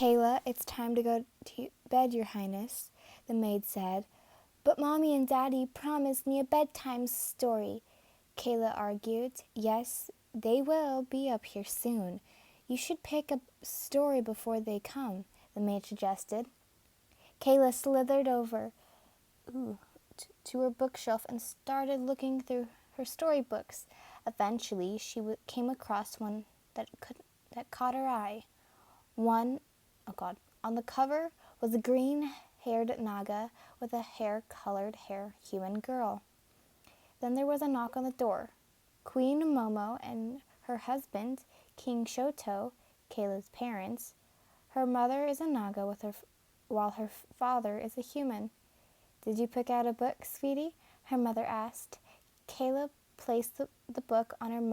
Kayla, it's time to go to bed, Your Highness, the maid said. But Mommy and Daddy promised me a bedtime story, Kayla argued. Yes, they will be up here soon. You should pick a story before they come, the maid suggested. Kayla slithered over to her bookshelf and started looking through her storybooks. Eventually, she came across one that caught her eye. On the cover was a green-haired Naga with a hair-colored human girl. Then there was a knock on the door. Queen Momo and her husband, King Shoto, Kayla's parents. Her mother is a Naga while her father is a human. Did you pick out a book, sweetie? Her mother asked. Kayla placed the book on in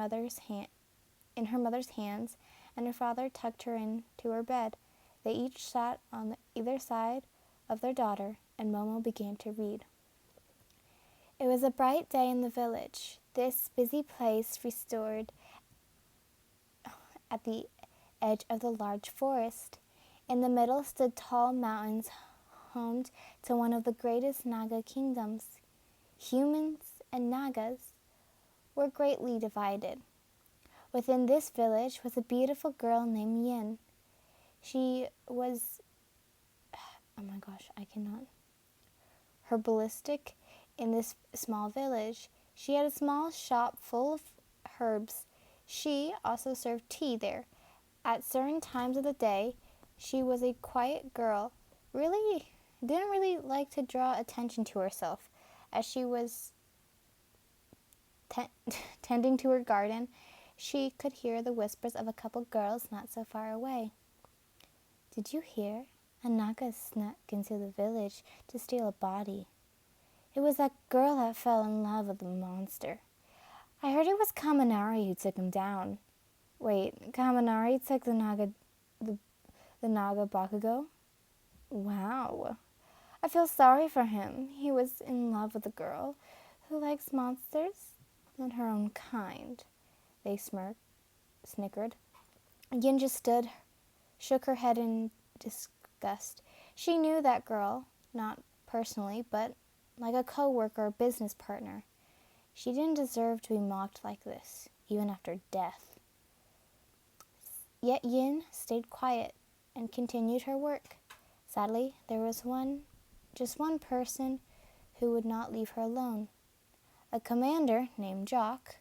her mother's hands, and her father tucked her into her bed. They each sat on either side of their daughter, and Momo began to read. It was a bright day in the village. This busy place restored at the edge of the large forest. In the middle stood tall mountains home to one of the greatest Naga kingdoms. Humans and Nagas were greatly divided. Within this village was a beautiful girl named Yin. She was, herbalistic in this small village. She had a small shop full of herbs. She also served tea there. At certain times of the day, she was a quiet girl, didn't really like to draw attention to herself. As she was tending to her garden, she could hear the whispers of a couple girls not so far away. Did you hear? A Naga snuck into the village to steal a body. It was that girl that fell in love with the monster. I heard it was Kaminari who took him down. Wait, Kaminari took the Naga Bakugo? Wow. I feel sorry for him. He was in love with a girl who likes monsters and her own kind. They snickered. Yin just stood, shook her head in disgust. She knew that girl, not personally, but like a co-worker or business partner. She didn't deserve to be mocked like this, even after death. Yet Yin stayed quiet and continued her work. Sadly, there was just one person who would not leave her alone. A commander named Jock,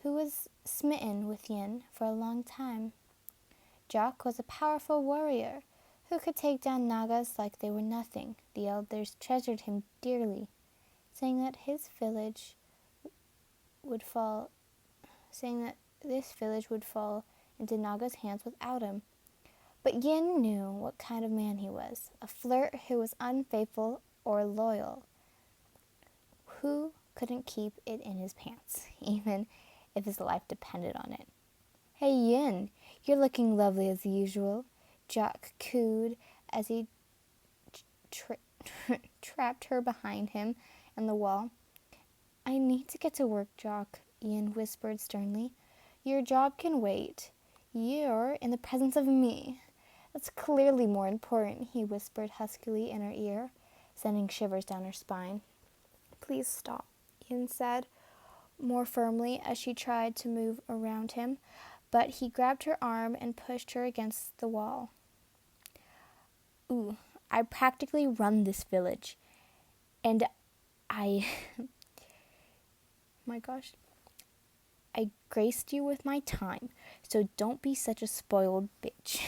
who was smitten with Yin for a long time. Jock was a powerful warrior who could take down Nagas like they were nothing. The elders treasured him dearly, saying that this village would fall into Naga's hands without him. But Yin knew what kind of man he was, a flirt who was unfaithful or loyal, who couldn't keep it in his pants, even if his life depended on it. Hey Yin, you're looking lovely as usual, Jock cooed as he trapped her behind him in the wall. I need to get to work, Jock, Yin whispered sternly. Your job can wait. You're in the presence of me. That's clearly more important, he whispered huskily in her ear, sending shivers down her spine. Please stop, Yin said, more firmly as she tried to move around him, but he grabbed her arm and pushed her against the wall. I practically run this village, and I graced you with my time, so don't be such a spoiled bitch.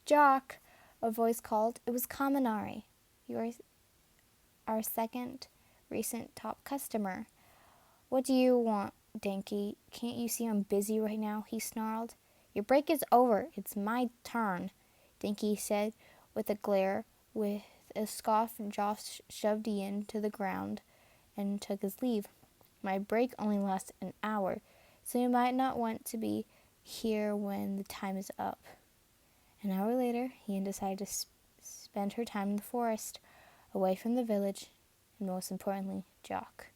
Jock, a voice called. It was Kaminari. You're our second recent top customer. What do you want, Denki? Can't you see I'm busy right now? He snarled. Your break is over. It's my turn, Denki said with a glare. With a scoff, Josh shoved Yin to the ground and took his leave. My break only lasts an hour, so you might not want to be here when the time is up. An hour later, Yin decided to spend her time in the forest, away from the village, and most importantly, Jock.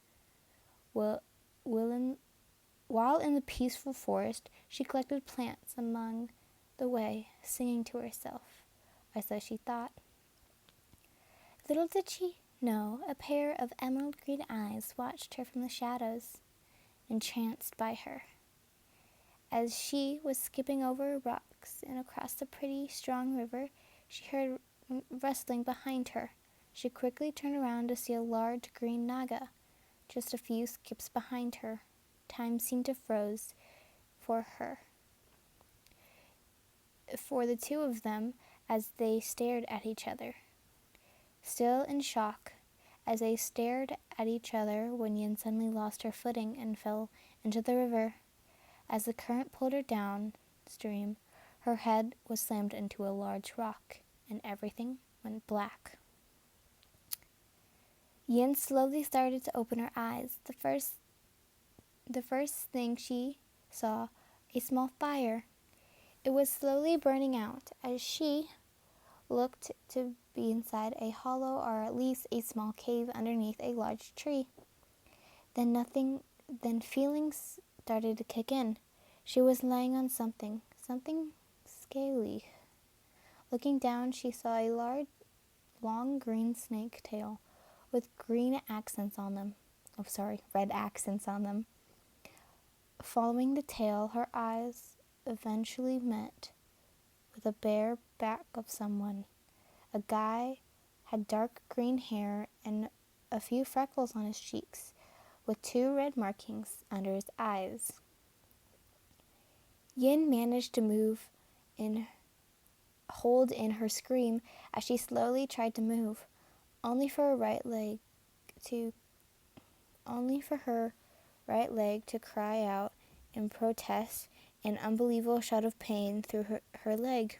While in the peaceful forest, she collected plants among the way, singing to herself, or so she thought. Little did she know a pair of emerald green eyes watched her from the shadows, entranced by her. As she was skipping over rocks and across the pretty, strong river, she heard rustling behind her. She quickly turned around to see a large green Naga, just a few skips behind her. Time seemed to froze for her. For the two of them, as they stared at each other. Still in shock, as they stared at each other, when Yin suddenly lost her footing and fell into the river. As the current pulled her downstream, her head was slammed into a large rock, and everything went black. Yin slowly started to open her eyes. The first thing she saw, a small fire. It was slowly burning out as she looked to be inside a hollow, or at least a small cave underneath a large tree. Then feelings started to kick in. She was laying on something scaly. Looking down, she saw a large, long green snake tail with red accents on them. Following the tail, her eyes eventually met with the bare back of someone. A guy had dark green hair and a few freckles on his cheeks, with 2 red markings under his eyes. Yin managed to hold in her scream as she slowly tried to move, only for her right leg to cry out in protest, an unbelievable shout of pain through her leg.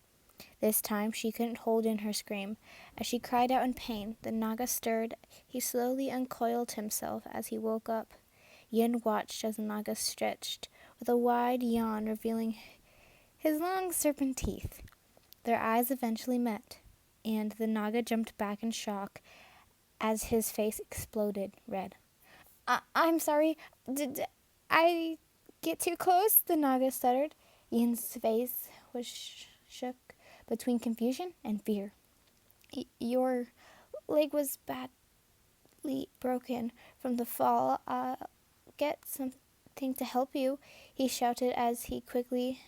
This time she couldn't hold in her scream. As she cried out in pain, the Naga stirred. He slowly uncoiled himself as he woke up. Yin watched as the Naga stretched, with a wide yawn revealing his long serpent teeth. Their eyes eventually met, and the Naga jumped back in shock as his face exploded red. I'm sorry, did I get too close? The Naga stuttered. Yin's face was shook between confusion and fear. Your leg was badly broken from the fall. Get something to help you, he shouted as he quickly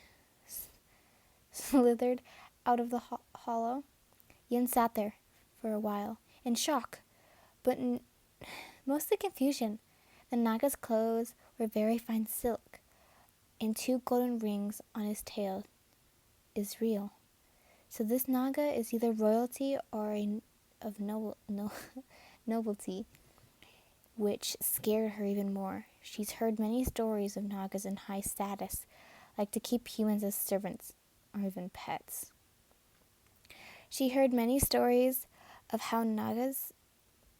slithered out of the hollow. Yin sat there for a while, in shock, but mostly confusion. The Naga's clothes were very fine silk, and 2 golden rings on his tail is real. So this Naga is either royalty or of nobility, which scared her even more. She's heard many stories of Nagas in high status, like to keep humans as servants or even pets. She heard many stories of how Nagas...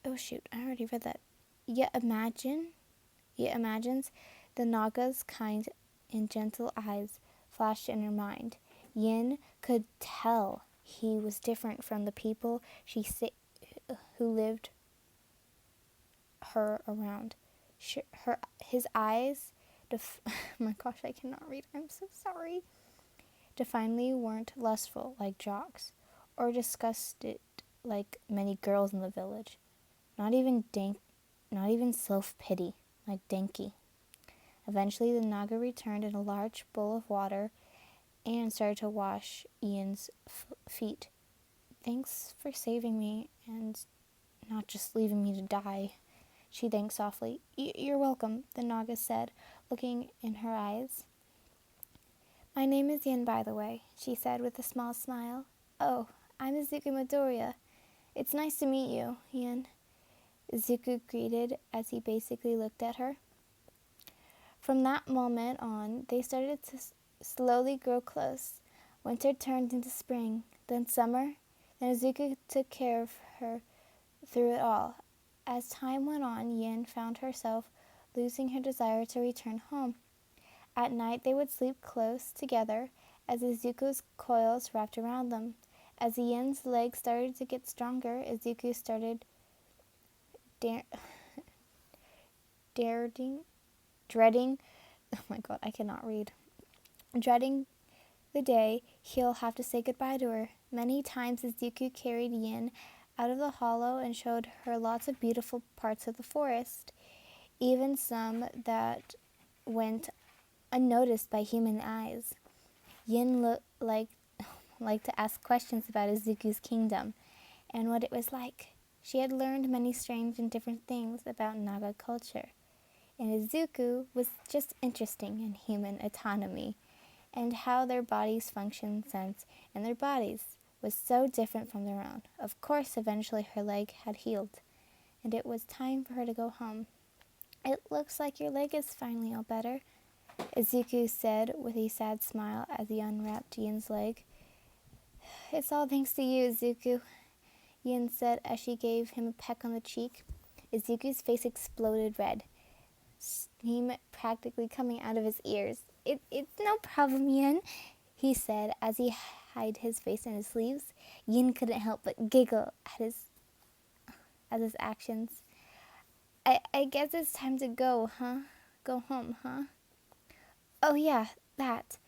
Oh shoot, I already read that. Yet imagines the Naga's kind and gentle eyes flashed in her mind. Yin could tell he was different from the people who lived her around. His eyes, oh my gosh, I cannot read. I'm so sorry. Definitely weren't lustful like Jock's, or disgusted like many girls in the village. Not even self-pity like Denki. Eventually, the Naga returned in a large bowl of water and started to wash Ian's feet. Thanks for saving me and not just leaving me to die, she thanked softly. You're welcome, the Naga said, looking in her eyes. My name is Yin, by the way, she said with a small smile. Oh, I'm Izuku Midoriya. It's nice to meet you, Yin, Izuku greeted as he basically looked at her. From that moment on, they started to slowly grow close. Winter turned into spring, then summer, then Izuku took care of her through it all. As time went on, Yin found herself losing her desire to return home. At night, they would sleep close together as Izuku's coils wrapped around them. As Yin's legs started to get stronger, Izuku started dreading, oh my god, I cannot read, dreading the day he'll have to say goodbye to her. Many times Izuku carried Yin out of the hollow and showed her lots of beautiful parts of the forest, even some that went unnoticed by human eyes. Yin liked to ask questions about Izuku's kingdom and what it was like. She had learned many strange and different things about Naga culture, and Izuku was just interesting in human autonomy and how their bodies function since in their bodies was so different from their own. Of course, eventually her leg had healed, and it was time for her to go home. "It looks like your leg is finally all better," Izuku said with a sad smile as he unwrapped Yin's leg. "It's all thanks to you, Izuku," Yin said as she gave him a peck on the cheek. Izuku's face exploded red, steam practically coming out of his ears. It's no problem, Yin," he said as he hid his face in his sleeves. Yin couldn't help but giggle at his actions. I guess it's time to go, huh? Go home, huh?" "Oh yeah, that,"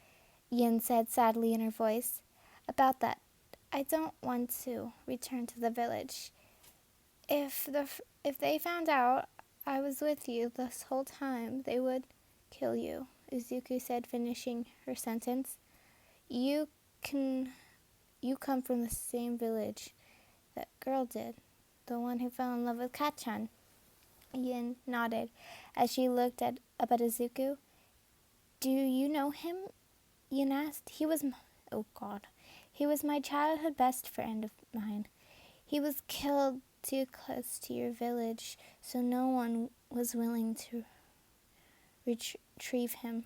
Yin said sadly in her voice. "About that, I don't want to return to the village. If they found out I was with you this whole time, they would kill you," Izuku said, finishing her sentence. You come from the same village that girl did, the one who fell in love with Kachan." Yin nodded as she looked up at Izuku. "Do you know him?" Yin asked. Oh God. "He was my childhood best friend of mine. He was killed too close to your village, so no one was willing to retrieve him,"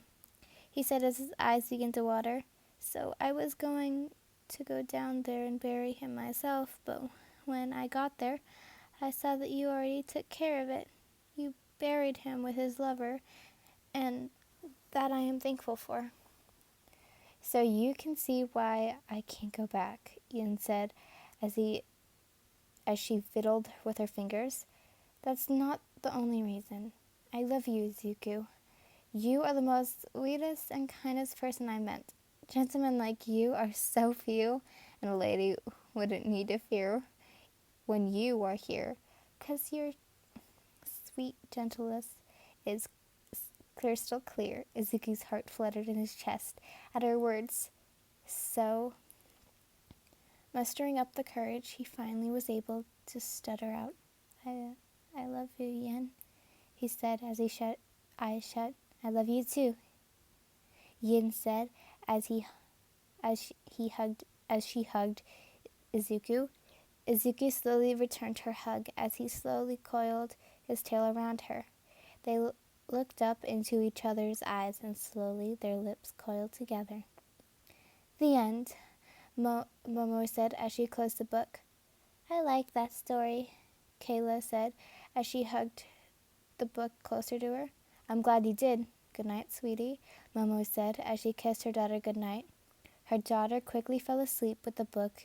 he said as his eyes began to water. "So I was going to go down there and bury him myself, but when I got there, I saw that you already took care of it. You buried him with his lover, and that I am thankful for." "So you can see why I can't go back," Yin said as she fiddled with her fingers. "That's not the only reason. I love you, Izuku. You are the most sweetest and kindest person I met. Gentlemen like you are so few, and a lady wouldn't need to fear when you are here, 'cause your sweet gentleness is crystal clear." Izuku's heart fluttered in his chest at her words. So, mustering up the courage, he finally was able to stutter out, I love you, Yin," he said as his eyes shut. "I love you too," Yin said as she hugged Izuku. Izuku slowly returned her hug as he slowly coiled his tail around her. They looked up into each other's eyes, and slowly their lips coiled together. "The end," Momo said as she closed the book. "I like that story," Kayla said as she hugged the book closer to her. "I'm glad you did. Good night, sweetie," Momo said as she kissed her daughter good night. Her daughter quickly fell asleep with the book